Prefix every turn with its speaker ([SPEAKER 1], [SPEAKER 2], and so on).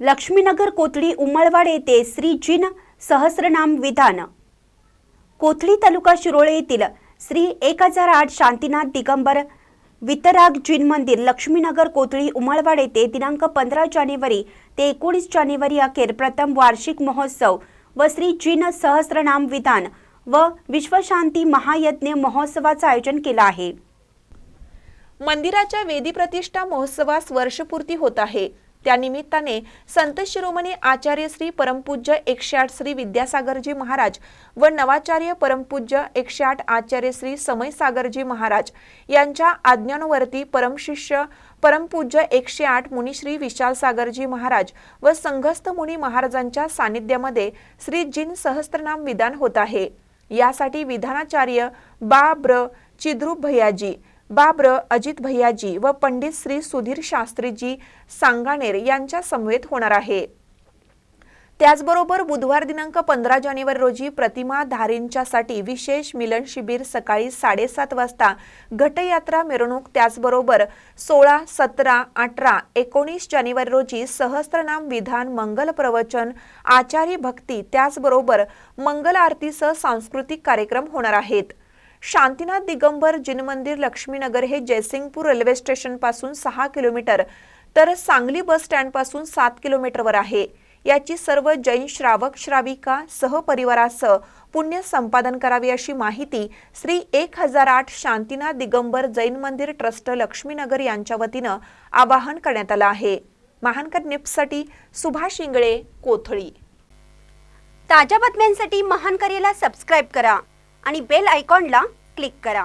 [SPEAKER 1] लक्ष्मीनगर कोथळी उमळवाड येथे श्री जिन सहस्रनाम विधान। कोथळी तालुका शिरोळे येथील श्री 1008 शांतीनाथ दिगंबर वितराग जिन मंदिर लक्ष्मीनगर कोथळी उमळवाड येथे दिनांक 15 जानेवारी ते 19 जानेवारी अखेर प्रथम वार्षिक महोत्सव व श्री जिन सहस्रनाम विधान व विश्वशांती महायज्ञ महोत्सवाचे आयोजन केले आहे।
[SPEAKER 2] मंदिराच्या वेदी प्रतिष्ठा महोत्सवास वर्षपूर्ती होत आहे। त्यानिमित्ताने संत शिरोमणी आचार्य श्री परमपूज्य 108 श्री विद्यासागरजी महाराज व नवाचार्य परमपूज्य 108 आचार्य श्री समय सागरजी महाराज यांच्या आज्ञानुवर्ती परमशिष्य परमपूज्य 108 मुनी श्री विशाल सागरजी महाराज व संघस्थ मुनी महाराजांच्या सानिध्यामध्ये श्री जिन सहस्त्रनाम विधान होत आहे। यासाठी विधानाचार्य बाब्र चिद्रूप भैयाजी, बाब्र अजित भैयाजी व पंडित श्री सुधीर शास्त्रीजी सांगानेर यांच्या समवेत होणार आहे। त्याचबरोबर बुधवार दिनांक 15 जानेवारी रोजी प्रतिमा धारींच्यासाठी विशेष मिलन शिबिर सकाळी 7:30 वाजता, घटयात्रा मिरवणूक, त्याचबरोबर 16, 17, 18, 19 जानेवारी रोजी सहस्त्रनाम विधान, मंगल प्रवचन, आचार्य भक्ती, त्याचबरोबर मंगल आरतीसह सांस्कृतिक कार्यक्रम होणार आहेत। शांतीनाथ दिगंबर जिन मंदिर लक्ष्मीनगर हे जयसिंगपूर रेल्वे स्टेशन पासून 6 किलोमीटर तर सांगली बस स्टँड पासून 7 किलोमीटरवर आहे। याची सर्व जैन श्रावक श्राविका सहपरिवारासह पुण्य संपादन करावी अशी माहिती श्री 1008 शांतीनाथ दिगंबर जैन मंदिर ट्रस्ट लक्ष्मीनगर यांच्या वतीने आवाहन करण्यात आले आहे। महानकर न्यूजसाठी सुभाष इंगळे, कोथळी।
[SPEAKER 1] ताज्या बातम्यांसाठी महानकरेला सबस्क्राइब करा आणि बेल आयकॉनला क्लिक करा।